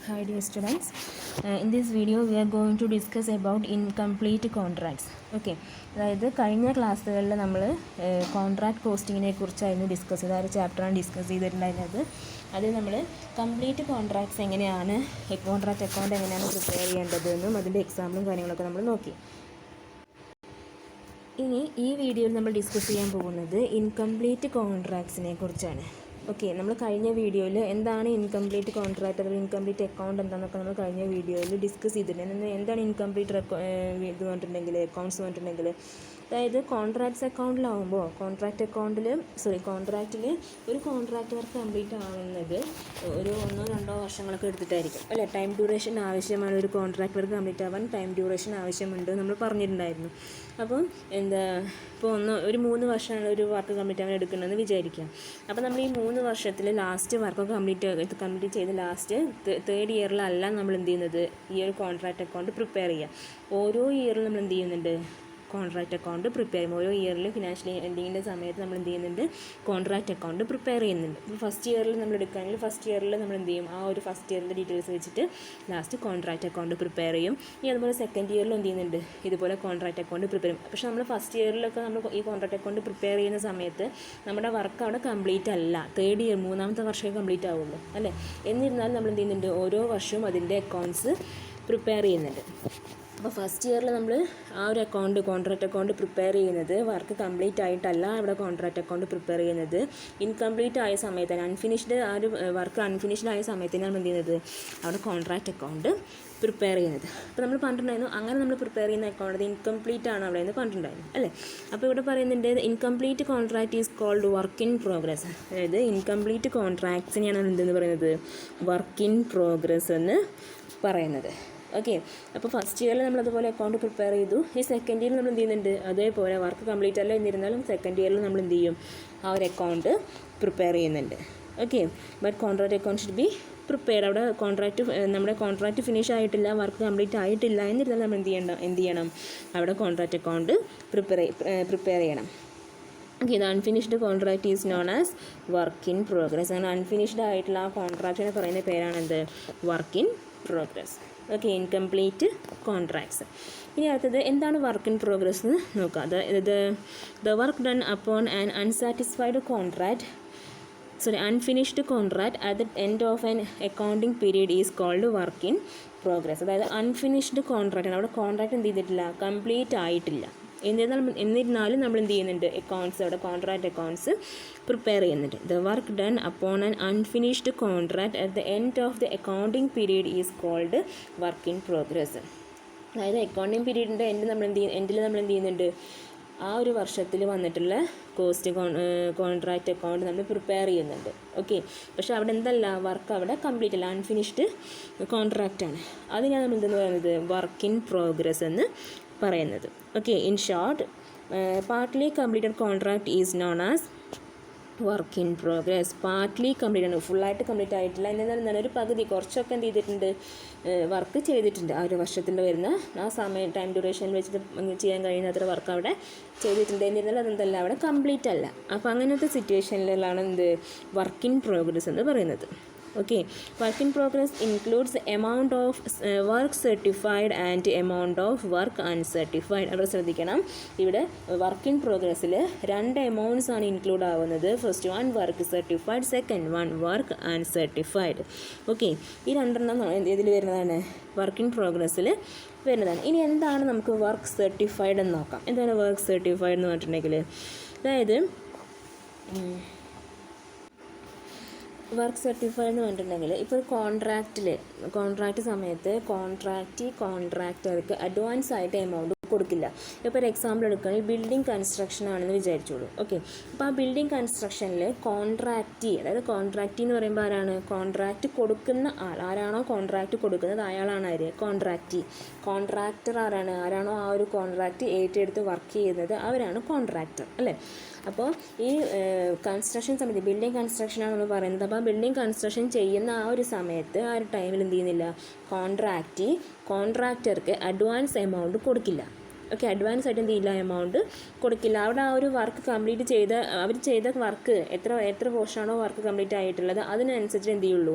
Hi dear students, in this video we are going to discuss about incomplete contracts. Okay, അതായത് കഴിഞ്ഞ ക്ലാസ്സുകളിൽ നമ്മൾ contract കോസ്റ്റിങ്ങിനെ കുറിച്ചായിരുന്നു discuss ചെയ്ത് ആ ഒരു ചാപ്റ്ററാണ് ഡിസ്കസ് ചെയ്തിട്ടുണ്ടായിരുന്നത്. അതിൽ നമ്മൾ കംപ്ലീറ്റ് കോൺട്രാക്ട്സ് എങ്ങനെയാണ് കോൺട്രാക്ട് അക്കൗണ്ട് എങ്ങനെയാണ് പ്രിപ്പയർ ചെയ്യേണ്ടതെന്നും അതിൻ്റെ എക്സാമ്പിളും കാര്യങ്ങളൊക്കെ നമ്മൾ നോക്കി. ഇനി ഈ വീഡിയോയിൽ നമ്മൾ ഡിസ്കസ് ചെയ്യാൻ പോകുന്നത് ഇൻകംപ്ലീറ്റ് കോൺട്രാക്ട്സിനെ കുറിച്ചാണ്. ഓക്കെ, നമ്മൾ കഴിഞ്ഞ വീഡിയോയിൽ എന്താണ് ഇൻകംപ്ലീറ്റ് കോൺട്രാക്ട് അല്ലെങ്കിൽ ഇൻകംപ്ലീറ്റ് അക്കൗണ്ട് എന്താണെന്നൊക്കെ നമ്മൾ കഴിഞ്ഞ വീഡിയോയിൽ ഡിസ്കസ് ചെയ്തിട്ടുണ്ട്. എന്താണ് ഇൻകംപ്ലീറ്റ് ഇത് പറഞ്ഞിട്ടുണ്ടെങ്കിൽ അക്കൗണ്ട്സ് പറഞ്ഞിട്ടുണ്ടെങ്കിൽ, അതായത് കോൺട്രാക്ട്സ് അക്കൗണ്ടിലാവുമ്പോൾ കോൺട്രാക്റ്റിൽ ഒരു കോൺട്രാക്റ്റ് വർക്ക് കംപ്ലീറ്റ് ആവുന്നത് ഒരു 1-2 വർഷങ്ങളൊക്കെ എടുത്തിട്ടായിരിക്കും അല്ലേ. ടൈം ഡ്യൂറേഷൻ ആവശ്യമാണ്, ഒരു കോൺട്രാക്റ്റ് വർക്ക് കംപ്ലീറ്റ് ആവാൻ ടൈം ഡ്യൂറേഷൻ ആവശ്യമുണ്ട് നമ്മൾ പറഞ്ഞിട്ടുണ്ടായിരുന്നു. അപ്പം ഇപ്പോൾ ഒരു 3 വർഷമാണ് ഒരു വർക്ക് കംപ്ലീറ്റ് ആവാൻ എടുക്കുന്നതെന്ന് വിചാരിക്കാം. അപ്പോൾ നമ്മൾ ഈ 3 വർഷത്തിൽ ലാസ്റ്റ് വർക്ക് കംപ്ലീറ്റ് ചെയ്ത് ലാസ്റ്റ് 3rd ഇയറിലല്ല നമ്മൾ എന്ത് ചെയ്യുന്നത്, ഈ ഒരു കോൺട്രാക്റ്റ് അക്കൗണ്ട് പ്രിപ്പയർ ചെയ്യുക. ഓരോ ഇയറിലും നമ്മൾ എന്ത് ചെയ്യുന്നുണ്ട്, കോൺട്രാക്റ്റ് അക്കൗണ്ട് പ്രിപ്പയർ ചെയ്യും. ഓരോ ഇയറിലും ഫിനാൻഷ്യൽ എൻഡിങ്ങിൻ്റെ സമയത്ത് നമ്മൾ എന്ത് ചെയ്യുന്നുണ്ട്, കോൺട്രാക്റ്റ് അക്കൗണ്ട് പ്രിപ്പയർ ചെയ്യുന്നുണ്ട്. ഇപ്പോൾ ഫസ്റ്റ് ഇയറിൽ നമ്മൾ എടുക്കുകയാണെങ്കിൽ ഫസ്റ്റ് ഇയറിൽ നമ്മൾ എന്ത് ചെയ്യും, ആ ഒരു ഫസ്റ്റ് ഇയറിൻ്റെ ഡീറ്റെയിൽസ് വെച്ചിട്ട് ലാസ്റ്റ് കോൺട്രാക്റ്റ് അക്കൗണ്ട് പ്രിപ്പയർ ചെയ്യും. ഇനി അതുപോലെ സെക്കൻഡ് ഇയറിലും എന്ത് ചെയ്യുന്നുണ്ട്, ഇതുപോലെ കോൺട്രാക്റ്റ് അക്കൗണ്ട് പ്രിപ്പയർ ചെയ്യും. പക്ഷേ നമ്മൾ ഫസ്റ്റ് ഇയറിലൊക്കെ നമ്മൾ ഈ കോൺട്രാക്റ്റ് അക്കൗണ്ട് പ്രിപ്പയർ ചെയ്യുന്ന സമയത്ത് നമ്മുടെ വർക്ക് അവിടെ കംപ്ലീറ്റ് അല്ല, 3rd ഇയർ 3ാമത്തെ വർഷമേ കംപ്ലീറ്റ് ആവുള്ളൂ അല്ലേ. എന്നിരുന്നാലും നമ്മൾ എന്ത് ചെയ്യുന്നുണ്ട്, ഓരോ വർഷവും അതിൻ്റെ അക്കൗണ്ട്സ് പ്രിപ്പയർ ചെയ്യുന്നുണ്ട്. അപ്പോൾ ഫസ്റ്റ് ഇയറിൽ നമ്മൾ ആ ഒരു കോൺട്രാക്റ്റ് അക്കൗണ്ട് പ്രിപ്പയർ ചെയ്യുന്നത് വർക്ക് കംപ്ലീറ്റ് ആയിട്ടല്ല അവിടെ കോൺട്രാക്റ്റ് അക്കൗണ്ട് പ്രിപ്പയർ ചെയ്യുന്നത്. ഇൻകംപ്ലീറ്റ് ആയ സമയത്താണ്, ആ ഒരു വർക്ക് അൺഫിനിഷ്ഡ് ആയ സമയത്താണ് നമ്മൾ എന്ത് ചെയ്യുന്നത്, അവിടെ കോൺട്രാക്റ്റ് അക്കൗണ്ട് പ്രിപ്പയർ ചെയ്യുന്നത്. അപ്പോൾ നമ്മൾ പറഞ്ഞിട്ടുണ്ടായിരുന്നു, അങ്ങനെ നമ്മൾ പ്രിപ്പയർ ചെയ്യുന്ന അക്കൗണ്ട് ഇൻകംപ്ലീറ്റ് ആണ് അവിടെ നിന്ന് പറഞ്ഞിട്ടുണ്ടായിരുന്നു അല്ലേ. അപ്പോൾ ഇവിടെ പറയുന്നുണ്ട് incomplete contract is called work in progress. അതായത് ഇൻകംപ്ലീറ്റ് കോൺട്രാക്ട്സിനെയാണ് എന്തെന്ന് പറയുന്നത്, വർക്ക് ഇൻ പ്രോഗ്രസ് എന്ന് പറയുന്നത്. ഓക്കെ, അപ്പോൾ ഫസ്റ്റ് ഇയറിൽ നമ്മളതുപോലെ അക്കൗണ്ട് പ്രിപ്പയർ ചെയ്തു. ഈ സെക്കൻഡ് ഇയറിൽ നമ്മൾ എന്ത് ചെയ്യുന്നുണ്ട്, അതേപോലെ വർക്ക് കംപ്ലീറ്റ് അല്ല എന്നിരുന്നാലും സെക്കൻഡ് ഇയറിൽ നമ്മൾ എന്ത് ചെയ്യും, ആ ഒരു അക്കൗണ്ട് പ്രിപ്പയർ ചെയ്യുന്നുണ്ട്. Okay, but contract account should be prepared. അവിടെ നമ്മുടെ കോൺട്രാക്റ്റ് ഫിനിഷ് ആയിട്ടില്ല, വർക്ക് കംപ്ലീറ്റ് ആയിട്ടില്ല എന്നിരുന്നാൽ നമ്മൾ എന്ത് ചെയ്യണം, അവിടെ കോൺട്രാക്റ്റ് അക്കൗണ്ട് പ്രിപ്പയർ ചെയ്യണം. ഓക്കെ, ഇത് unfinished contract is known as work in progress. അങ്ങനെ അൺഫിനിഷ്ഡ് ആയിട്ടുള്ള ആ കോൺട്രാക്റ്റിനെ പറയുന്ന പേരാണെന്ത്, work in progress. Okay, incomplete contracts. ഇനി അടുത്തത് എന്താണ് വർക്ക് ഇൻ പ്രോഗ്രസ് എന്ന് നോക്കാം. The work done upon an unfinished contract at the end of an accounting period is called work in progress. അതായത് അൺഫിനിഷ്ഡ് കോൺട്രാക്റ്റാണ്, അവിടെ കോൺട്രാക്ട് എന്ത് ചെയ്തിട്ടില്ല, കംപ്ലീറ്റ് ആയിട്ടില്ല. എന്നിരുന്നാലും നമ്മൾ എന്ത് ചെയ്യുന്നുണ്ട്, അവിടെ കോൺട്രാക്റ്റ് അക്കൗണ്ട്സ് പ്രിപ്പയർ ചെയ്യുന്നുണ്ട്. The work done upon an unfinished contract at the end of the accounting period is called work in progress. അതായത് അക്കൗണ്ടിങ് പീരീഡിൻ്റെ എൻഡിൽ നമ്മൾ എന്ത് ചെയ്യുന്നുണ്ട്, ആ ഒരു വർഷത്തിൽ വന്നിട്ടുള്ള കോൺട്രാക്റ്റ് അക്കൗണ്ട് നമ്മൾ പ്രിപ്പയർ ചെയ്യുന്നുണ്ട്. ഓക്കെ, പക്ഷേ അവിടെ എന്തല്ല, വർക്ക് അവിടെ കംപ്ലീറ്റ് അല്ല, അൺഫിനിഷ്ഡ് കോൺട്രാക്റ്റാണ്. അതിനാണ് നമ്മൾ എന്തെന്ന് പറയുന്നത്, വർക്ക് ഇൻ പ്രോഗ്രസ് എന്ന് പറയുന്നത്. Okay, in short partly completed contract is known as work in progress. Partly complete ആണ്, ഫുള്ളായിട്ട് കംപ്ലീറ്റ് ആയിട്ടില്ല. എന്നാൽ ഒരു പകുതി കുറച്ചൊക്കെ എന്ത് ചെയ്തിട്ടുണ്ട്, വർക്ക് ചെയ്തിട്ടുണ്ട്. ആ ഒരു വർഷത്തിൽ വരുന്ന ആ സമയം ടൈം ഡ്യൂറേഷനിൽ വെച്ചിട്ട് ചെയ്യാൻ കഴിയുന്ന അത്ര വർക്ക് അവിടെ ചെയ്തിട്ടുണ്ട്. എന്നിരുന്നാലും അതെന്തല്ല, അവിടെ കംപ്ലീറ്റ് അല്ല. അപ്പോൾ അങ്ങനത്തെ സിറ്റുവേഷനിലാണ് വർക്ക് ഇൻ പ്രോഗ്രസ് എന്ന് പറയുന്നത്. Okay, work in progress includes amount of work certified and amount of work uncertified. അവിടെ ശ്രദ്ധിക്കണം, ഇവിടെ വർക്ക് ഇൻ പ്രോഗ്രസ്സിൽ 2 എമൗണ്ട്സ് ആണ് ഇൻക്ലൂഡ് ആവുന്നത്. First one work certified, second one work uncertified. Okay, ഈ 2 ഇതിൽ വരുന്നതാണ്, വർക്ക് ഇൻ പ്രോഗ്രസ്സിൽ വരുന്നതാണ്. ഇനി എന്താണ് നമുക്ക് വർക്ക് സർട്ടിഫൈഡ് എന്ന് നോക്കാം. എന്താണ് വർക്ക് സർട്ടിഫൈഡ് എന്ന് പറഞ്ഞിട്ടുണ്ടെങ്കിൽ, അതായത് വർക്ക് സർട്ടിഫൈഡ് എന്ന് പറഞ്ഞിട്ടുണ്ടെങ്കിൽ, ഇപ്പോൾ കോൺട്രാക്റ്റ് സമയത്ത് കോൺട്രാക്ടർക്ക് അഡ്വാൻസ് ആയിട്ട് എമൗണ്ട് കൊടുക്കില്ല. ഇപ്പോൾ ഒരു എക്സാമ്പിൾ എടുക്കുകയാണെങ്കിൽ ബിൽഡിംഗ് കൺസ്ട്രക്ഷൻ ആണെന്ന് വിചാരിച്ചോളൂ. ഓക്കെ, അപ്പോൾ ആ ബിൽഡിംഗ് കൺസ്ട്രക്ഷനിൽ അതായത് കോൺട്രാക്റ്റി എന്ന് പറയുമ്പോൾ ആരാണ്, കോൺട്രാക്റ്റ് കൊടുക്കുന്ന ആരാണോ കോൺട്രാക്റ്റ് കൊടുക്കുന്നത് അയാളാണ് ആര്, കോൺട്രാക്ടർ ആരാണോ ആ ഒരു കോൺട്രാക്റ്റ് ഏറ്റെടുത്ത് വർക്ക് ചെയ്യുന്നത് അവരാണ് കോൺട്രാക്ടർ അല്ലേ. അപ്പോൾ ഈ കൺസ്ട്രക്ഷൻ സമയത്ത് ബിൽഡിംഗ് കൺസ്ട്രക്ഷനാണ് നമ്മൾ പറയുന്നത്. അപ്പോൾ ബിൽഡിംഗ് കൺസ്ട്രക്ഷൻ ചെയ്യുന്ന ആ ഒരു സമയത്ത് ആ ഒരു ടൈമിൽ എന്ത് ചെയ്യുന്നില്ല, കോൺട്രാക്ടർക്ക് അഡ്വാൻസ് എമൗണ്ട് കൊടുക്കില്ല. ഓക്കെ, അഡ്വാൻസ് ആയിട്ട് എന്ത് ചെയ്യില്ല, എമൗണ്ട് കൊടുക്കില്ല. അവിടെ ആ ഒരു വർക്ക് കംപ്ലീറ്റ് ചെയ്ത അവർ ചെയ്ത വർക്ക് എത്ര പോർഷനാണോ വർക്ക് കംപ്ലീറ്റ് ആയിട്ടുള്ളത് അതിനനുസരിച്ച് എന്ത് ചെയ്യുള്ളൂ,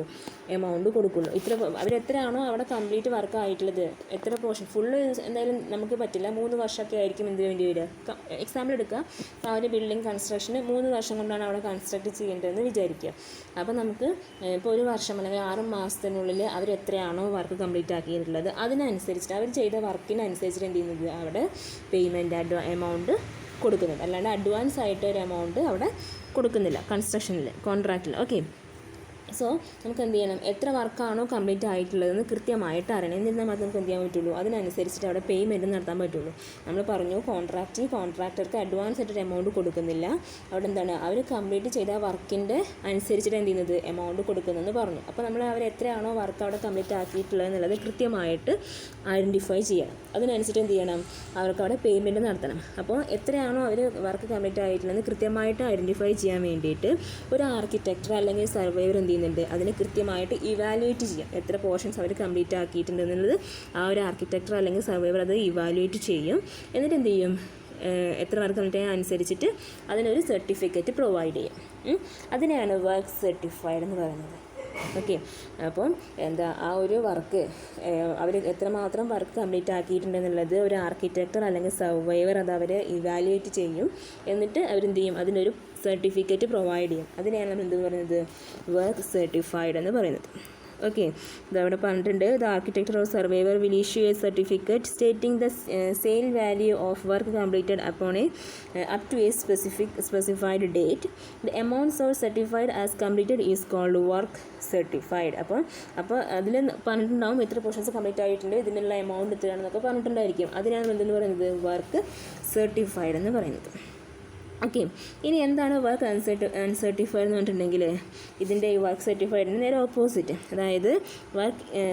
എമൗണ്ട് കൊടുക്കുള്ളൂ. അവരെത്രയാണോ അവിടെ കംപ്ലീറ്റ് വർക്ക് ആയിട്ടുള്ളത്, എത്ര പോർഷൻ ഫുള്ള് എന്തായാലും നമുക്ക് പറ്റില്ല. 3 വർഷമൊക്കെ ആയിരിക്കും എന്ത് വേണ്ടി വരിക. എക്സാമ്പിൾ എടുക്കുക, ആ ഒരു ബിൽഡിംഗ് കൺസ്ട്രക്ഷന് 3 വർഷം കൊണ്ടാണ് അവിടെ കൺസ്ട്രക്ട് ചെയ്യേണ്ടതെന്ന് വിചാരിക്കുക. അപ്പോൾ നമുക്ക് ഇപ്പോൾ 1 വർഷം അല്ലെങ്കിൽ 6 മാസത്തിനുള്ളിൽ അവർ എത്രയാണോ വർക്ക് കംപ്ലീറ്റ് ആക്കിയിട്ടുള്ളത് അതിനനുസരിച്ചിട്ട് അവർ ചെയ്ത വർക്കിനനുസരിച്ചിട്ട് എന്ത് ചെയ്യുന്നത് അവിടെ പേയ്മെൻറ്റ് എമൗണ്ട് കൊടുക്കുന്നുണ്ട്. അല്ലാണ്ട് അഡ്വാൻസ് ആയിട്ട് ഒരു എമൗണ്ട് അവിടെ കൊടുക്കുന്നില്ല കൺസ്ട്രക്ഷനിൽ, കോൺട്രാക്റ്റിൽ. ഓക്കെ, സോ നമുക്ക് എന്ത് ചെയ്യണം, എത്ര വർക്കാണോ കംപ്ലീറ്റ് ആയിട്ടുള്ളതെന്ന് കൃത്യമായിട്ട് അറിയണം. എന്നിരുന്നാൽ മാത്രമേ നമുക്ക് എന്ത് ചെയ്യാൻ പറ്റുള്ളൂ, അതിനനുസരിച്ചിട്ട് അവിടെ പേയ്മെൻറ്റ് നടത്താൻ പറ്റുള്ളൂ. നമ്മൾ പറഞ്ഞു കോൺട്രാക്ടർക്ക് അഡ്വാൻസ് ആയിട്ടൊരു എമൗണ്ട് കൊടുക്കുന്നില്ല. അവിടെ എന്താണ്, അവർ കംപ്ലീറ്റ് ചെയ്ത വർക്കിൻ്റെ അനുസരിച്ചിട്ട് എന്ത് ചെയ്യുന്നത്, എമൗണ്ട് കൊടുക്കുന്നതെന്ന് പറഞ്ഞു. അപ്പോൾ നമ്മൾ അവർ എത്രയാണോ വർക്ക് അവിടെ കംപ്ലീറ്റ് ആക്കിയിട്ടുള്ളത് എന്നുള്ളത് കൃത്യമായിട്ട് ഐഡൻറ്റിഫൈ ചെയ്യണം. അതിനനുസരിച്ച് എന്ത് ചെയ്യണം, അവർക്ക് അവിടെ പേയ്മെൻറ്റ് നടത്തണം. അപ്പോൾ എത്രയാണോ അവർ വർക്ക് കംപ്ലീറ്റ് ആയിട്ടുള്ളതെന്ന് കൃത്യമായിട്ട് ഐഡൻറ്റിഫൈ ചെയ്യാൻ വേണ്ടിയിട്ട് ഒരു ആർക്കിടെക്ചർ അല്ലെങ്കിൽ സർവേയർ എന്ത് ചെയ്യുന്നുണ്ട്, അതിനെ കൃത്യമായിട്ട് ഇവാലുവേറ്റ് ചെയ്യാം. എത്ര പോർഷൻസ് അവർ കംപ്ലീറ്റ് ആക്കിയിട്ടുണ്ട് എന്നുള്ളത് ആ ഒരു ആർക്കിടെക്ചർ അല്ലെങ്കിൽ സർവേയർ അത് ഇവാലുവേറ്റ് ചെയ്യും. എന്നിട്ട് എന്ത് ചെയ്യും, എത്ര വർക്ക് കംപ്ലീറ്റ് ചെയ്യാൻ അനുസരിച്ചിട്ട് അതിനൊരു സർട്ടിഫിക്കറ്റ് പ്രൊവൈഡ് ചെയ്യും. അതിനെയാണ് വർക്ക് സർട്ടിഫൈഡ് എന്ന് പറയുന്നത്. ഓക്കെ, അപ്പം ആ ഒരു വർക്ക് അവർ എത്രമാത്രം വർക്ക് കംപ്ലീറ്റ് ആക്കിയിട്ടുണ്ടെന്നുള്ളത് ഒരു ആർക്കിടെക്ചർ അല്ലെങ്കിൽ സർവേയർ അത് അവർ ഇവാലുവേറ്റ് ചെയ്യും. എന്നിട്ട് അവരെന്ത് ചെയ്യും, അതിനൊരു സർട്ടിഫിക്കറ്റ് പ്രൊവൈഡ് ചെയ്യും. അതിനെയാണ് നമ്മൾ എന്ത് പറയുന്നത്, വർക്ക് സർട്ടിഫൈഡ് എന്ന് പറയുന്നത്. ഓക്കെ, ഇതവിടെ പറഞ്ഞിട്ടുണ്ട്, the architecture or surveyor will issue a certificate stating the sale value of work completed upon up to a specified date. The amounts or certified as completed is called work certified. അപ്പോൾ അതിൽ പറഞ്ഞിട്ടുണ്ടാവും എത്ര portions complete ആയിട്ടുണ്ട്, ഇതിനുള്ള amount എത്രയാണെന്നൊക്കെ പറഞ്ഞിട്ടുണ്ടായിരിക്കും. അതിനാണ് എന്തെന്ന് പറയുന്നത്, work certified എന്ന് പറയുന്നത്. ഓക്കെ, ഇനി എന്താണ് വർക്ക് അൺസർട്ടിഫൈഡ് എന്ന് പറഞ്ഞിട്ടുണ്ടെങ്കിൽ ഇതിൻ്റെ ഈ വർക്ക് സർട്ടിഫൈഡിന് നേരെ ഓപ്പോസിറ്റ്, അതായത്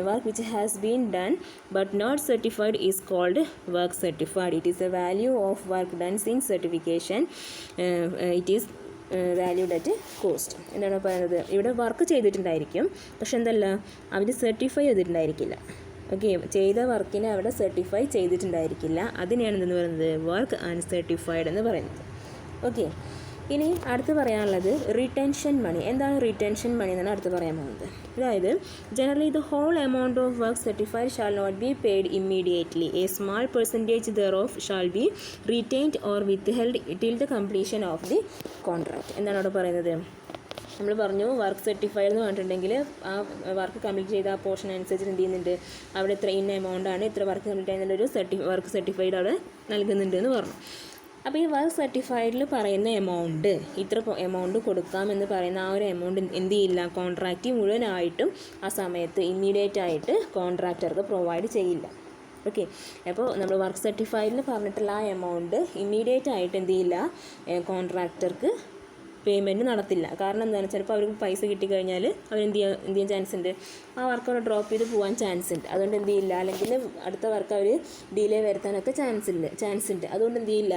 work which has been done but not certified is called work certified. It is a value of work done since certification. It is valued at cost. എന്താണ് പറയുന്നത്, ഇവിടെ വർക്ക് ചെയ്തിട്ടുണ്ടായിരിക്കും, പക്ഷെ എന്തല്ല അവർ സർട്ടിഫൈ ചെയ്തിട്ടുണ്ടായിരിക്കില്ല. ഓക്കെ, ചെയ്ത വർക്കിനെ അവിടെ സർട്ടിഫൈ ചെയ്തിട്ടുണ്ടായിരിക്കില്ല. അതിനെയാണ് എന്തെന്ന് പറയുന്നത്, വർക്ക് അൺസർട്ടിഫൈഡ് എന്ന് പറയുന്നത്. ഓക്കെ, ഇനി അടുത്ത് പറയാനുള്ളത് റിട്ടൻഷൻ മണി. എന്താണ് റിട്ടൻഷൻ മണി എന്നാണ് അടുത്ത് പറയാൻ പോകുന്നത്. അതായത് generally the whole amount of work certified shall not be paid immediately. A small percentage thereof shall be retained or withheld till the completion of the contract. എന്താണ് അവിടെ പറയുന്നത്, നമ്മൾ പറഞ്ഞു വർക്ക് സർട്ടിഫൈഡ് എന്ന് പറഞ്ഞിട്ടുണ്ടെങ്കിൽ ആ വർക്ക് കംപ്ലീറ്റ് ചെയ്ത ആ പോർഷൻ അനുസരിച്ച് എന്ത് ചെയ്യുന്നുണ്ട്, അവിടെ ഇത്ര ഇന്ന എമൗണ്ടാണ്, ഇത്ര വർക്ക് കംപ്ലീറ്റ് ചെയ്യുന്നൊരു വർക്ക് സർട്ടിഫൈഡ് അവിടെ നൽകുന്നുണ്ട് എന്ന് പറഞ്ഞു. അപ്പോൾ ഈ വർക്ക് സർട്ടിഫൈഡിൽ പറയുന്ന എമൗണ്ട്, ഇത്ര എമൗണ്ട് കൊടുക്കാമെന്ന് പറയുന്ന ആ ഒരു എമൗണ്ട് എന്ത് ചെയ്യില്ല, കോൺട്രാക്റ്റ് മുഴുവനായിട്ടും ആ സമയത്ത് ഇമ്മീഡിയറ്റ് ആയിട്ട് കോൺട്രാക്ടർക്ക് പ്രൊവൈഡ് ചെയ്യില്ല. ഓക്കെ, അപ്പോൾ നമ്മൾ വർക്ക് സർട്ടിഫൈഡിൽ പറഞ്ഞിട്ടുള്ള ആ എമൗണ്ട് ഇമ്മീഡിയറ്റ് ആയിട്ട് എന്ത് ചെയ്യില്ല, കോൺട്രാക്ടർക്ക് പേയ്മെൻറ്റ് നടത്തില്ല. കാരണം എന്താണ്, ചിലപ്പോൾ അവർക്ക് പൈസ കിട്ടിക്കഴിഞ്ഞാൽ അവരെന്ത് ചെയ്യാൻ ചാൻസ് ഉണ്ട്, ആ വർക്ക് അവിടെ ഡ്രോപ്പ് ചെയ്ത് പോകാൻ ചാൻസ് ഉണ്ട്. അതുകൊണ്ട് എന്ത് ചെയ്യില്ല, അല്ലെങ്കിൽ അടുത്ത വർക്ക് അവർ ഡിലേ വരുത്താനൊക്കെ ചാൻസ് ഉണ്ട്. അതുകൊണ്ട് എന്ത് ചെയ്യില്ല,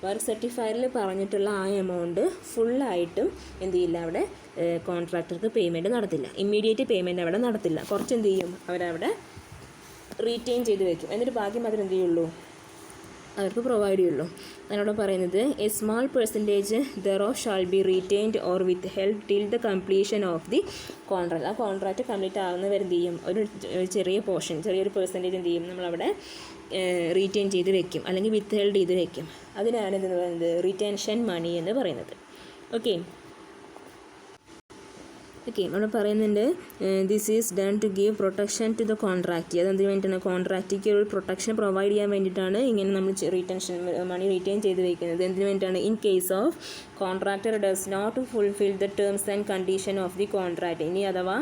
വർക്ക് സർട്ടിഫൈഡിൽ പറഞ്ഞിട്ടുള്ള ആ എമൗണ്ട് ഫുള്ളായിട്ടും എന്ത് ചെയ്യില്ല, അവിടെ കോൺട്രാക്ടർക്ക് പേയ്മെൻറ്റ് നടത്തില്ല, ഇമ്മീഡിയറ്റ് പേയ്മെൻറ്റ് അവിടെ നടത്തില്ല. കുറച്ച് എന്ത് ചെയ്യും, അവരവിടെ റീറ്റെയിൻ ചെയ്ത് വയ്ക്കും. എന്നിട്ട് ബാക്കി മാത്രം എന്ത് ചെയ്യുള്ളൂ, അവർക്ക് പ്രൊവൈഡ് ചെയ്യുള്ളൂ. അതിനോട് പറയുന്നത് a small percentage thereof shall be retained or withheld till the completion of the contract. ആ കോൺട്രാക്റ്റ് കംപ്ലീറ്റ് ആകുന്നവർ എന്ത് ചെയ്യും, ഒരു ചെറിയ പോർഷൻ, ചെറിയൊരു പെർസെൻറ്റേജ് എന്ത് ചെയ്യും, നമ്മളവിടെ റീറ്റെയിൻ ചെയ്ത് വെക്കും, അല്ലെങ്കിൽ വിത്ത് ഹെൽഡ് ചെയ്ത് വെക്കും. അതിനാണ് എന്തെന്ന് പറയുന്നത്, റിറ്റൻഷൻ മണി എന്ന് പറയുന്നത്. ഓക്കെ, നമ്മൾ പറയുന്നുണ്ട് this is done to give protection to the contract. അതെന്തിനു വേണ്ടിയിട്ടാണ്, കോൺട്രാക്റ്റിക്ക് ഒരു പ്രൊട്ടക്ഷൻ പ്രൊവൈഡ് ചെയ്യാൻ വേണ്ടിയിട്ടാണ് ഇങ്ങനെ നമ്മൾ റിറ്റൻഷൻ മണി റീറ്റെയിൻ ചെയ്ത് വയ്ക്കുന്നത്. എന്തിനു വേണ്ടിയിട്ടാണ്, in case of contractor does not fulfil the terms and condition of the contract. ഇനി അഥവാ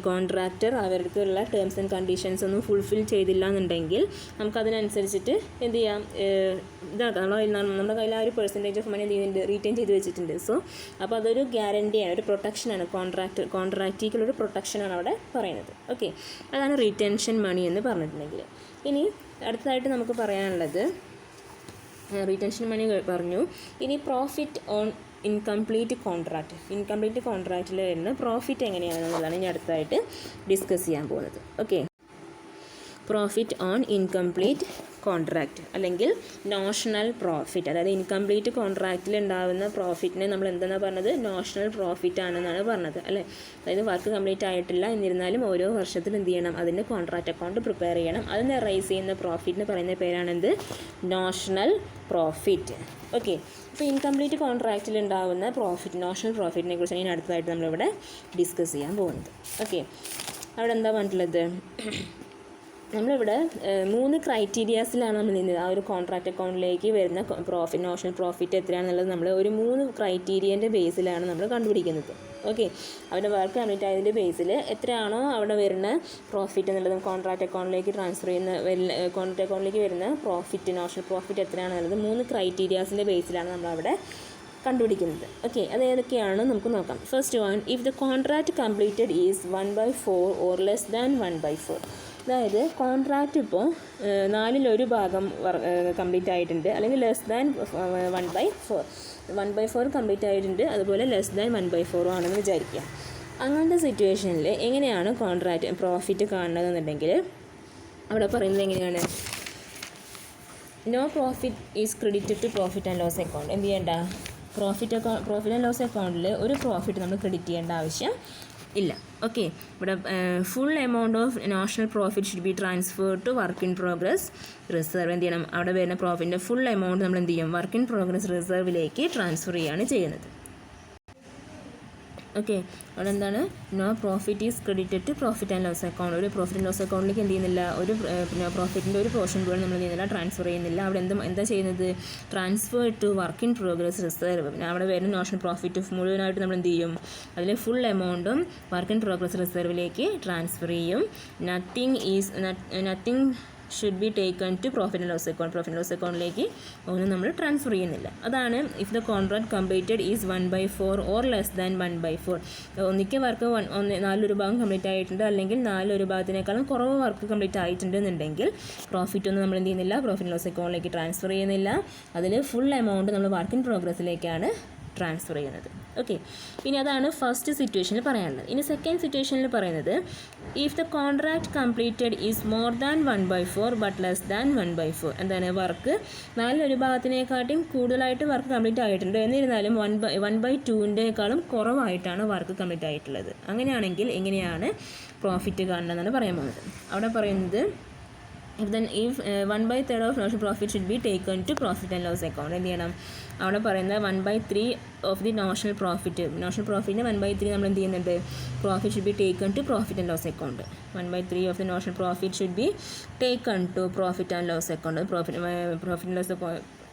കോൺട്രാക്ടർ അവർക്കുള്ള ടേംസ് ആൻഡ് കണ്ടീഷൻസ് ഒന്നും ഫുൾഫിൽ ചെയ്തില്ല എന്നുണ്ടെങ്കിൽ നമുക്കതിനനുസരിച്ചിട്ട് എന്ത് ചെയ്യാം, ഇതാക്കാം, നമ്മുടെ കയ്യിൽ ആ ഒരു പെർസെൻറ്റേജ് ഓഫ് മണി എന്ത് ചെയ്യുന്നുണ്ട്, റീറ്റെയിൻ ചെയ്ത് വെച്ചിട്ടുണ്ട്. സോ അപ്പോൾ അതൊരു ഗ്യാരണ്ടിയാണ്, ഒരു പ്രൊട്ടക്ഷനാണ്, കോൺട്രാക്റ്റിക്കുള്ളൊരു പ്രൊട്ടക്ഷനാണ് അവിടെ പറയുന്നത്. ഓക്കെ, അതാണ് റിറ്റൻഷൻ മണി എന്ന് പറഞ്ഞിട്ടുണ്ടെങ്കിൽ. ഇനി അടുത്തതായിട്ട് നമുക്ക് പറയാനുള്ളത്, റിറ്റൻഷൻ മണി പറഞ്ഞു. ഇനി പ്രോഫിറ്റ് ഓൺ ഇൻകംപ്ലീറ്റ് കോൺട്രാക്റ്റിൽ വരുന്ന പ്രോഫിറ്റ് എങ്ങനെയാണെന്നുള്ളതാണ് ഇനി അടുത്തായിട്ട് ഡിസ്കസ് ചെയ്യാൻ പോകുന്നത്. Okay, profit on incomplete contract അല്ലെങ്കിൽ നോഷണൽ പ്രോഫിറ്റ്. അതായത് ഇൻകംപ്ലീറ്റ് കോൺട്രാക്റ്റിൽ ഉണ്ടാകുന്ന പ്രോഫിറ്റിനെ നമ്മൾ എന്താണ് പറഞ്ഞത്? നോഷണൽ പ്രോഫിറ്റ് ആണെന്നാണ് പറഞ്ഞത് അല്ലേ. അതായത് വർക്ക് കംപ്ലീറ്റ് ആയിട്ടില്ല എന്നിരുന്നാലും ഓരോ വർഷത്തിൽ എന്ത് ചെയ്യണം? അതിൻ്റെ കോൺട്രാക്റ്റ് അക്കൗണ്ട് പ്രിപ്പയർ ചെയ്യണം. അതിന് റൈസ് ചെയ്യുന്ന പ്രോഫിറ്റിന് പറയുന്ന പേരാണെന്ത്? Notional profit. ഓക്കെ, അപ്പോൾ ഇൻകംപ്ലീറ്റ് കോൺട്രാക്റ്റിൽ ഉണ്ടാകുന്ന പ്രോഫിറ്റ്, നോഷണൽ പ്രോഫിറ്റിനെ കുറിച്ചാണ് ഇനി അടുത്തതായിട്ട് നമ്മളിവിടെ ഡിസ്കസ് ചെയ്യാൻ പോകുന്നത്. ഓക്കെ, അവിടെ എന്താ പറഞ്ഞിട്ടുള്ളത്? നമ്മളിവിടെ 3 ക്രൈറ്റീരിയാസിലാണ് നമ്മൾ നിന്നത്. ആ ഒരു കോൺട്രാക്റ്റ് അക്കൗണ്ടിലേക്ക് വരുന്ന പ്രോഫിറ്റ്, നോഷണൽ പ്രോഫിറ്റ് എത്രയാണെന്നുള്ളത് നമ്മൾ ഒരു 3 ക്രൈറ്റീരിയൻ്റെ ബേസിലാണ് നമ്മൾ കണ്ടുപിടിക്കുന്നത്. ഓക്കെ, അവരുടെ വർക്ക് കംപ്ലീറ്റ് ആയതിൻ്റെ ബേസിൽ എത്രയാണോ അവിടെ വരുന്ന പ്രോഫിറ്റ് എന്നുള്ളത് കോൺട്രാക്റ്റ് അക്കൗണ്ടിലേക്ക് ട്രാൻസ്ഫർ ചെയ്യുന്ന കോൺട്രാക്റ്റ് അക്കൗണ്ടിലേക്ക് വരുന്ന പ്രോഫിറ്റ്, നോഷണൽ പ്രോഫിറ്റ് എത്രയാണെന്നുള്ളത് 3 ക്രൈറ്റീരിയാസിൻ്റെ ബേസിലാണ് നമ്മളവിടെ കണ്ടുപിടിക്കുന്നത്. ഓക്കെ, അത് ഏതൊക്കെയാണ് നമുക്ക് നോക്കാം. First one, if the contract completed is 1/4 or less than 1/4. അതായത് കോൺട്രാക്റ്റ് ഇപ്പോൾ 4/1 ഭാഗം കംപ്ലീറ്റ് ആയിട്ടുണ്ട്, അല്ലെങ്കിൽ ലെസ് ദാൻ 1/4. 1/4 കംപ്ലീറ്റ് ആയിട്ടുണ്ട്, അതുപോലെ ലെസ് ദാൻ 1/4 ആണെന്ന് വിചാരിക്കുക. അങ്ങനത്തെ സിറ്റുവേഷനിൽ എങ്ങനെയാണ് കോൺട്രാക്റ്റ് പ്രോഫിറ്റ് കാണുന്നതെന്നുണ്ടെങ്കിൽ അവിടെ പറയുന്നത് എങ്ങനെയാണ്? No profit is credited to profit and loss account. എന്ത് ചെയ്യേണ്ട? പ്രോഫിറ്റ് ആൻഡ് ലോസ് അക്കൗണ്ടിൽ ഒരു പ്രോഫിറ്റ് നമ്മൾ ക്രെഡിറ്റ് ചെയ്യേണ്ട ആവശ്യം ഇല്ല. ഓക്കെ, ഇവിടെ full amount of national profit should be transferred to work in progress reserve. എന്ത് ചെയ്യണം? അവിടെ വരുന്ന പ്രോഫിറ്റിൻ്റെ ഫുൾ എമൗണ്ട് നമ്മൾ എന്ത് ചെയ്യും? വർക്ക് ഇൻ പ്രോഗ്രസ് റിസർവിലേക്ക് ട്രാൻസ്ഫർ ചെയ്യുകയാണ് ചെയ്യുന്നത്. ഓക്കെ, അവിടെ എന്താണ്? No profit is credited to profit and loss account. ഒരു പ്രോഫിറ്റ് ആൻഡ് ലോസ് അക്കൗണ്ടിലേക്ക് എന്ത് ചെയ്യുന്നില്ല? ഒരു പ്രോഫിറ്റിൻ്റെ ഒരു പോർഷൻ പോലും നമ്മൾ ചെയ്യുന്നില്ല, ട്രാൻസ്ഫർ ചെയ്യുന്നില്ല. അവിടെ എന്താ ചെയ്യുന്നത്? Transfer to work in progress reserve. പിന്നെ അവിടെ വരുന്ന നോഷണൽ പ്രോഫിറ്റ് മുഴുവനായിട്ട് നമ്മൾ എന്ത് ചെയ്യും? അതിൽ ഫുൾ എമൗണ്ടും വർക്ക് ഇൻ പ്രോഗ്രസ് റിസർവിലേക്ക് ട്രാൻസ്ഫർ ചെയ്യും. Nothing should be taken to profit and loss account. Profit and loss അക്കൗണ്ടിലേക്ക് ഒന്നും നമ്മൾ ട്രാൻസ്ഫർ ചെയ്യുന്നില്ല. അതാണ് if the contract completed is 1/4 or less than 1/4. ഒന്നിക്ക് വർക്ക് 4/1 ഭാഗം കംപ്ലീറ്റ് ആയിട്ടുണ്ട്, അല്ലെങ്കിൽ 4/1 ഭാഗത്തിനേക്കാളും കുറവ് വർക്ക് കംപ്ലീറ്റ് ആയിട്ടുണ്ടെന്നുണ്ടെങ്കിൽ പ്രോഫിറ്റ് ഒന്നും നമ്മൾ എന്ത് ചെയ്യുന്നില്ല? പ്രോഫിറ്റ് ആൻഡ് ലോസ് അക്കൗണ്ടിലേക്ക് ട്രാൻസ്ഫർ ചെയ്യുന്നില്ല. അതിൽ ഫുൾ എമൗണ്ട് നമ്മൾ വർക്ക് ഇൻ പ്രോഗ്രസ്സിലേക്കാണ് ട്രാൻസ്ഫർ ചെയ്യുന്നത്. ഓക്കെ, ഇനി അതാണ് ഫസ്റ്റ് സിറ്റുവേഷനിൽ പറയാനുള്ളത്. ഇനി സെക്കൻഡ് സിറ്റുവേഷനിൽ പറയുന്നത് if the contract completed is more than 1/4 but less than 1/4. എന്താണ്? വർക്ക് 4/1 ഭാഗത്തിനേക്കാട്ടും കൂടുതലായിട്ട് വർക്ക് കംപ്ലീറ്റ് ആയിട്ടുണ്ട്, എന്നിരുന്നാലും 1/2ൻ്റെക്കാളും കുറവായിട്ടാണ് വർക്ക് കംപ്ലീറ്റ് ആയിട്ടുള്ളത്. അങ്ങനെയാണെങ്കിൽ എങ്ങനെയാണ് പ്രോഫിറ്റ് കാണുന്നതെന്നാണ് പറയാൻ പോകുന്നത്. അവിടെ പറയുന്നത് if 1/3 of notional profit should be taken to profit and loss account. എന്ത് ചെയ്യണം? അവിടെ പറയുന്നത് 1/3 ഓഫ് ദി നോഷണൽ പ്രോഫിറ്റിന് 1/3 നമ്മൾ എന്ത് ചെയ്യുന്നുണ്ട്? Profit should be taken to profit and loss account. 1/3 of the notional profit should be taken to profit and loss account. Profit and loss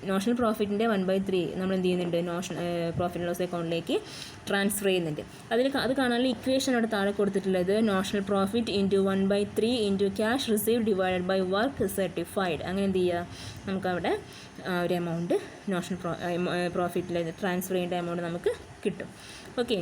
notional പ്രോഫിറ്റിൻ്റെ 1/3 നമ്മൾ എന്ത് ചെയ്യുന്നുണ്ട്? പ്രോഫിറ്റ് ആൻഡ് ലോസ് അക്കൗണ്ടിലേക്ക് transfer ചെയ്യുന്നുണ്ട്. അത് കാണാനുള്ള ഇക്വേഷൻ അവിടെ താഴെ കൊടുത്തിട്ടുള്ളത് notional profit into 1/3 into cash receive divided by work certified. അങ്ങനെ എന്ത് ചെയ്യുക? നമുക്കവിടെ ഒരു എമൗണ്ട് നോഷണൽ പ്രോഫിറ്റിൽ ട്രാൻസ്ഫർ ചെയ്യേണ്ട എമൗണ്ട് നമുക്ക് കിട്ടും. ഓക്കെ,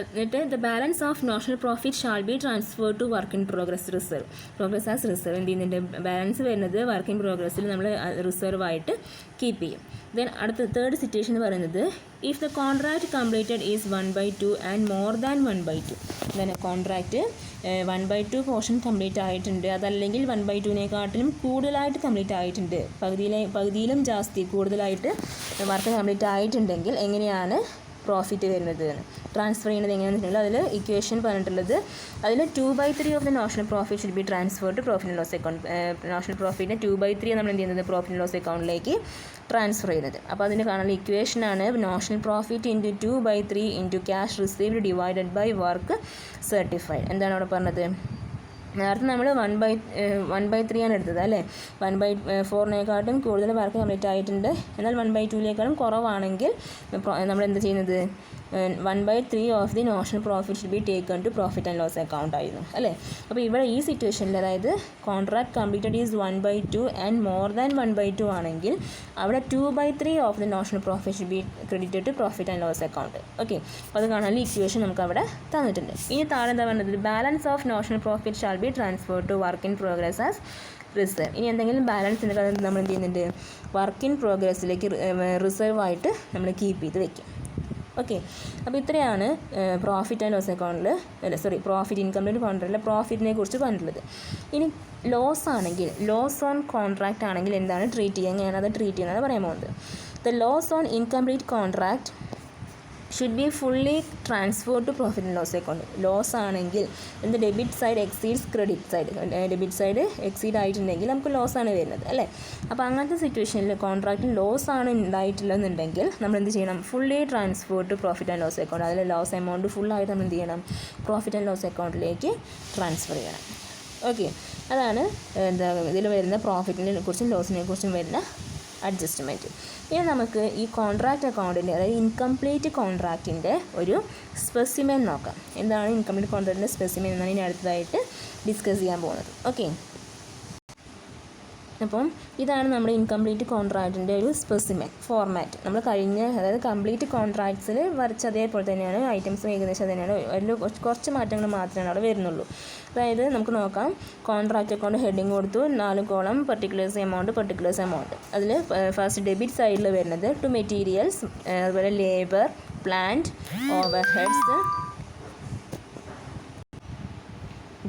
എന്നിട്ട് the balance of notional profit shall be transfer to work in progress reserve. Progress as reserve എന്ത് ചെയ്യുന്നുണ്ട്? ബാലൻസ് വരുന്നത് വർക്ക് ഇൻ പ്രോഗ്രസ്സിൽ നമ്മൾ റിസർവ് ആയിട്ട് കീപ്പ് ചെയ്യും. ദെൻ അടുത്ത തേർഡ് സിറ്റുവേഷൻ എന്ന് പറയുന്നത് if the contract completed is 1/2 and more than 1/2. then contract 1/2 portion complete ആയിട്ടുണ്ട്, അതല്ലെങ്കിൽ 1/2നെക്കാട്ടിലും കൂടുതലായിട്ട് കംപ്ലീറ്റ് ആയിട്ടുണ്ട്, പകുതിയിലും ജാസ്തി കൂടുതലായിട്ട് വർക്ക് കംപ്ലീറ്റ് ആയിട്ടുണ്ടെങ്കിൽ എങ്ങനെയാണ് പ്രോഫിറ്റ് വരുന്നത്? ട്രാൻസ്ഫർ ചെയ്യുന്നത് എങ്ങനെയാണെന്ന് വെച്ചിട്ടുണ്ടെങ്കിൽ അതിൽ ഇക്വേഷൻ പറഞ്ഞിട്ടുള്ളത് അതിൽ 2/3 of the notional profit should be transfer to profit and loss account. Notional പ്രോഫിറ്റിൻ്റെ 2/3 നമ്മൾ എന്ത് ചെയ്യുന്നത്? പ്രോഫിറ്റ് ആൻഡ് ലോസ് അക്കൗണ്ടിലേക്ക് ട്രാൻസ്ഫർ ചെയ്യുന്നത്. അപ്പോൾ അതിന് കാണാനുള്ള ഇക്വേഷനാണ് notional profit into 2/3 into cash received divided by work certified. എന്താണ് അവിടെ പറഞ്ഞത്? നേരത്തെ നമ്മൾ 1/3 ആണ് എടുത്തത് അല്ലേ? 1/4നെക്കാട്ടും കൂടുതൽ വർക്ക് കംപ്ലീറ്റ് ആയിട്ടുണ്ട്, എന്നാൽ 1/2ലേക്കാളും കുറവാണെങ്കിൽ നമ്മൾ എന്ത് ചെയ്യുന്നത്? 1/3 of the notional profit should be taken to profit and loss account ആയിരുന്നു അല്ലേ? അപ്പോൾ ഇവിടെ ഈ സിറ്റുവേഷനിൽ അതായത് contract completed is 1/2 and more than 1/2 ആണെങ്കിൽ അവിടെ 2/3 of the notional profit should be credited to profit and loss account. Okay, അപ്പോൾ അത് കാണാനുള്ള ഇക്വേഷൻ നമുക്ക് അവിടെ തന്നിട്ടുണ്ട്. ഇനി താഴെ എന്താ പറയുന്നത്? Balance of notional profit shall be transfer to work in progress as reserve. ഇനി എന്തെങ്കിലും ബാലൻസ് ഉണ്ടെങ്കിൽ നമ്മൾ എന്ത് ചെയ്യുന്നുണ്ട്? വർക്ക് ഇൻ പ്രോഗ്രസ്സിലേക്ക് റിസർവ് ആയിട്ട് നമ്മൾ കീപ്പ് ചെയ്ത് വെക്കും. ഓക്കെ, അപ്പോൾ ഇത്രയാണ് പ്രോഫിറ്റ് ആൻഡ് ലോസ് അക്കൗണ്ടിൽ പ്രോഫിറ്റ് ഇൻകംപ്ലീറ്റ് കോൺട്രാക്റ്റിലെ പ്രോഫിറ്റിനെ കുറിച്ച് പറഞ്ഞിട്ടുള്ളത്. ഇനി ലോസ് ആണെങ്കിൽ, ലോസ് ഓൺ കോൺട്രാക്റ്റ് ആണെങ്കിൽ എന്താണ് ട്രീറ്റ് ചെയ്യുക, എങ്ങനെയാണ് അത് ട്രീറ്റ് ചെയ്യുന്നത് പറയാൻ പോകുന്നത്. The loss on incomplete contract should be fully transferred to profit and loss account. Loss ആണെങ്കിൽ എന്ത്, debit side exceeds credit side, debit side exceed ആയിട്ടുണ്ടെങ്കിൽ നമുക്ക് ലോസ് ആണ് വരുന്നത് അല്ലേ. അപ്പോൾ അങ്ങനത്തെ സിറ്റുവേഷനിൽ കോൺട്രാക്റ്റിൽ ലോസ് ആണ് ഉണ്ടായിട്ടില്ലെന്നുണ്ടെങ്കിൽ നമ്മൾ എന്ത് ചെയ്യണം, fully transferred to profit and loss account. അതിൽ ലോസ് എമൗണ്ട് ഫുള്ളായിട്ട് നമ്മൾ എന്ത് ചെയ്യണം, പ്രോഫിറ്റ് ആൻഡ് ലോസ് അക്കൗണ്ടിലേക്ക് ട്രാൻസ്ഫർ ചെയ്യണം. ഓക്കെ, അതാണ് ഇതിൽ വരുന്ന പ്രോഫിറ്റിനെ കുറിച്ചും ലോസിനെ കുറിച്ചും വരുന്ന അഡ്ജസ്റ്റ്മെൻറ്റ്. ഇനി നമുക്ക് ഈ കോൺട്രാക്റ്റ് അക്കൗണ്ടിൻ്റെ, അതായത് ഇൻകംപ്ലീറ്റ് കോൺട്രാക്റ്റിൻ്റെ ഒരു സ്പെസിമെൻ നോക്കാം. എന്താണ് ഇൻകംപ്ലീറ്റ് കോൺട്രാക്റ്റിൻ്റെ സ്പെസിമെൻ എന്നാണ് ഇനി അടുത്തതായിട്ട് ഡിസ്കസ് ചെയ്യാൻ പോകുന്നത്. ഓക്കെ, അപ്പം ഇതാണ് നമ്മുടെ ഇൻകംപ്ലീറ്റ് കോൺട്രാക്റ്റിൻ്റെ ഒരു സ്പെസിമെൻ ഫോർമാറ്റ്. നമ്മൾ കഴിഞ്ഞ, അതായത് കംപ്ലീറ്റ് കോൺട്രാക്ട്സിൽ വരച്ച അതേപോലെ തന്നെയാണ്, ഐറ്റംസും ഏകദേശം തന്നെയാണ്, അതിൽ കുറച്ച് മാറ്റങ്ങൾ മാത്രമേ അവിടെ വരുന്നുള്ളൂ. അതായത് നമുക്ക് നോക്കാം, കോൺട്രാക്റ്റ് അക്കൗണ്ട് ഹെഡിങ് കൊടുത്തു, 4 കോളം, പർട്ടിക്കുലേഴ്സ് എമൗണ്ട്. അതിൽ ഫസ്റ്റ് ഡെബിറ്റ് സൈഡിൽ വരുന്നത് ടു മെറ്റീരിയൽസ്, അതുപോലെ labour, plant, overheads,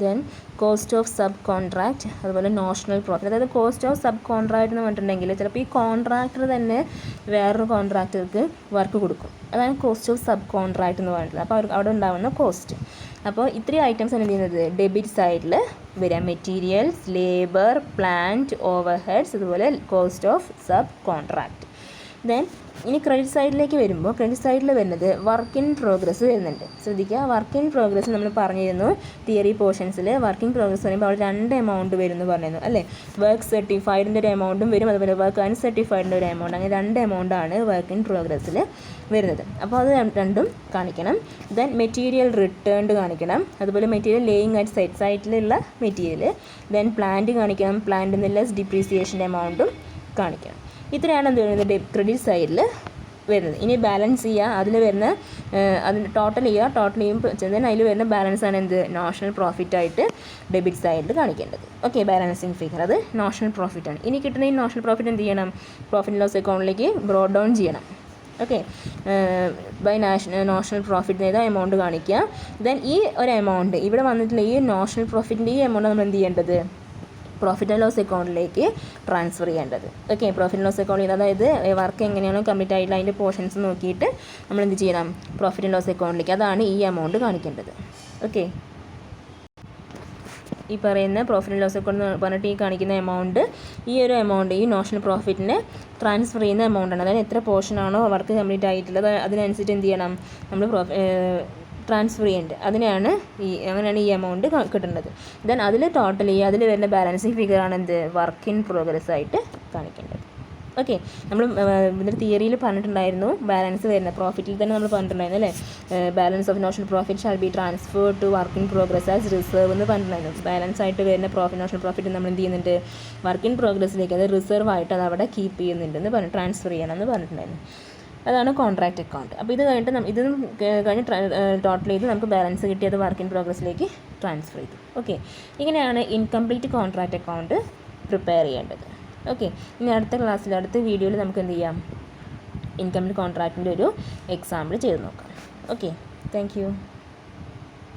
then cost of sub contract, അതുപോലെ നോഷണൽ പ്രോഫിറ്റ്. അതായത് കോസ്റ്റ് ഓഫ് സബ് കോൺട്രാക്റ്റ് എന്ന് പറഞ്ഞിട്ടുണ്ടെങ്കിൽ ചിലപ്പോൾ ഈ കോൺട്രാക്ടർ തന്നെ വേറൊരു കോൺട്രാക്ടർക്ക് വർക്ക് കൊടുക്കും. അതാണ് കോസ്റ്റ് ഓഫ് സബ് കോൺട്രാക്റ്റ് എന്ന് പറഞ്ഞിട്ടുള്ളത്. അപ്പോൾ അവർക്ക് അവിടെ ഉണ്ടാകുന്ന കോസ്റ്റ്. അപ്പോൾ ഇത്രയും ഐറ്റംസ് ആണ് ചെയ്യുന്നത് ഡെബിറ്റ് സൈഡിൽ വരിക, മെറ്റീരിയൽസ്, ലേബർ, പ്ലാന്റ്, ഓവർഹെഡ്സ്, അതുപോലെ cost of sub contract. Then ഇനി ക്രെഡിറ്റ് സൈഡിലേക്ക് വരുമ്പോൾ, ക്രെഡിറ്റ് സൈഡിൽ വരുന്നത് വർക്ക് ഇൻ പ്രോഗ്രസ് വരുന്നുണ്ട്. ശ്രദ്ധിക്കുക, വർക്ക് ഇൻ പ്രോഗ്രസ് നമ്മൾ പറഞ്ഞിരുന്നു തിയറി പോർഷൻസിൽ. വർക്ക് ഇൻ പ്രോഗ്രസ് പറയുമ്പോൾ അവിടെ 2 എമൗണ്ട് വരും എന്ന് പറഞ്ഞിരുന്നു അല്ലേ. വർക്ക് സർട്ടിഫൈഡിൻ്റെ ഒരു എമൗണ്ടും വരും, അതുപോലെ വർക്ക് അൺസർട്ടിഫൈഡിൻ്റെ ഒരു എമൗണ്ട്. അങ്ങനെ 2 എമൗണ്ടാണ് വർക്ക് ഇൻ പ്രോഗ്രസ്സിൽ വരുന്നത്. അപ്പോൾ അത് രണ്ടും കാണിക്കണം. ദെൻ മെറ്റീരിയൽ റിട്ടേൺഡ് കാണിക്കണം, അതുപോലെ മെറ്റീരിയൽ ലേയിങ് അറ്റ് സൈറ്റിലുള്ള മെറ്റീരിയൽ. ദെൻ പ്ലാന്റ് കാണിക്കണം, പ്ലാന്റിൽ ലെസ് ഡിപ്രീസിയേഷൻ്റെ എമൗണ്ടും കാണിക്കണം. ഇത്രയാണ് എന്ത് വരുന്നത് ക്രെഡിറ്റ് സൈഡിൽ വരുന്നത്. ഇനി ബാലൻസ് ചെയ്യുക, അതിൽ വരുന്ന അതിന് ടോട്ടൽ ചെയ്യുമ്പോൾ അതിൽ വരുന്ന ബാലൻസ് ആണ് എന്ത്, നോഷണൽ പ്രോഫിറ്റ് ആയിട്ട് ഡെബിറ്റ് സൈഡിൽ കാണിക്കേണ്ടത്. ഓക്കെ, ബാലൻസിങ് ഫിഗർ അത് നോഷണൽ പ്രോഫിറ്റ് ആണ്. ഇനി കിട്ടുന്ന ഈ നോഷണൽ പ്രോഫിറ്റ് എന്ത് ചെയ്യണം, പ്രോഫിറ്റ് ലോസ് അക്കൗണ്ടിലേക്ക് ബ്രോഡ് ഡൗൺ ചെയ്യണം. ഓക്കെ, ബൈ നോഷണൽ പ്രോഫിറ്റ് ചെയ്ത എമൗണ്ട് കാണിക്കുക. ദെൻ ഈ ഒരു എമൗണ്ട് ഇവിടെ വന്നിട്ടുള്ള ഈ നോഷണൽ പ്രോഫിറ്റിൻ്റെ ഈ എമൗണ്ട് നമ്മൾ എന്ത് ചെയ്യേണ്ടത്, പ്രോഫിറ്റ് ആൻഡ് ലോസ് അക്കൗണ്ടിലേക്ക് ട്രാൻസ്ഫർ ചെയ്യേണ്ടത്. ഓക്കെ, പ്രോഫിറ്റ് ആൻഡ് ലോസ് അക്കൗണ്ടിൽ, അതായത് വർക്ക് എങ്ങനെയാണോ കംപ്ലീറ്റ് ആയിട്ടുള്ള അതിൻ്റെ പോർഷൻസ് നോക്കിയിട്ട് നമ്മൾ എന്ത് ചെയ്യണം, പ്രോഫിറ്റ് ആൻഡ് ലോസ് അക്കൗണ്ടിലേക്ക് അതാണ് ഈ എമൗണ്ട് കാണിക്കേണ്ടത്. ഓക്കെ, ഈ പറയുന്ന പ്രോഫിറ്റ് ആൻഡ് ലോസ് അക്കൗണ്ട് പറഞ്ഞിട്ട് ഈ കാണിക്കുന്ന എമൗണ്ട്, ഈ ഒരു എമൗണ്ട് ഈ നോഷണൽ പ്രോഫിറ്റിനെ ട്രാൻസ്ഫർ ചെയ്യുന്ന എമൗണ്ടാണ്. അതായത് എത്ര പോർഷനാണോ വർക്ക് കംപ്ലീറ്റ് ആയിട്ടുള്ളത് അതിനനുസരിച്ച് എന്ത് ചെയ്യണം, നമ്മൾ ട്രാൻസ്ഫർ ചെയ്യേണ്ടത്. അങ്ങനെയാണ് ഈ എമൗണ്ട് കിട്ടുന്നത്. ദെൻ അതിൽ ടോട്ടൽ ചെയ്യുക, അതിൽ വരുന്ന ബാലൻസിങ് ഫിഗറാണ് എന്ത്, വർക്ക് ഇൻ പ്രോഗ്രസ് ആയിട്ട് കാണിക്കേണ്ടത്. ഓക്കെ, നമ്മൾ ഇതിൻ്റെ തിയറിയിൽ പറഞ്ഞിട്ടുണ്ടായിരുന്നു ബാലൻസ് വരുന്ന പ്രോഫിറ്റിൽ തന്നെ നമ്മൾ പറഞ്ഞിട്ടുണ്ടായിരുന്നു അല്ലേ. Balance of notional profit shall be transferred to work in progress as reserve എന്ന് പറഞ്ഞിട്ടുണ്ടായിരുന്നു. ബാലൻസ് ആയിട്ട് വരുന്ന നോഷണൽ പ്രോഫിറ്റ് നമ്മൾ എന്ത് ചെയ്യുന്നുണ്ട്, വർക്ക് ഇൻ പ്രോഗ്രസ്സിലേക്ക്, അത് റിസർവ് ആയിട്ട് അത് അവിടെ കീപ്പ് ചെയ്യുന്നുണ്ടെന്ന് പറഞ്ഞ് ട്രാൻസ്ഫർ ചെയ്യണമെന്ന് പറഞ്ഞിട്ടുണ്ടായിരുന്നു. അതാണ് കോൺട്രാക്റ്റ് അക്കൗണ്ട്. അപ്പോൾ ഇത് കഴിഞ്ഞിട്ട് ഇത് കഴിഞ്ഞ് ടോട്ടൽ ചെയ്ത് നമുക്ക് ബാലൻസ് കിട്ടി, അത് വർക്ക് ഇൻ പ്രോഗ്രസ്സിലേക്ക് ട്രാൻസ്ഫർ ചെയ്തു. ഓക്കെ, ഇങ്ങനെയാണ് ഇൻകംപ്ലീറ്റ് കോൺട്രാക്റ്റ് അക്കൗണ്ട് പ്രിപ്പയർ ചെയ്യേണ്ടത്. ഓക്കെ, ഇനി അടുത്ത ക്ലാസ്സിൽ, അടുത്ത വീഡിയോയിൽ നമുക്ക് എന്ത് ചെയ്യാം, ഇൻകംപ്ലീറ്റ് കോൺട്രാക്റ്റിൻ്റെ ഒരു എക്സാമ്പിൾ ചെയ്ത് നോക്കാം. Okay, thank you.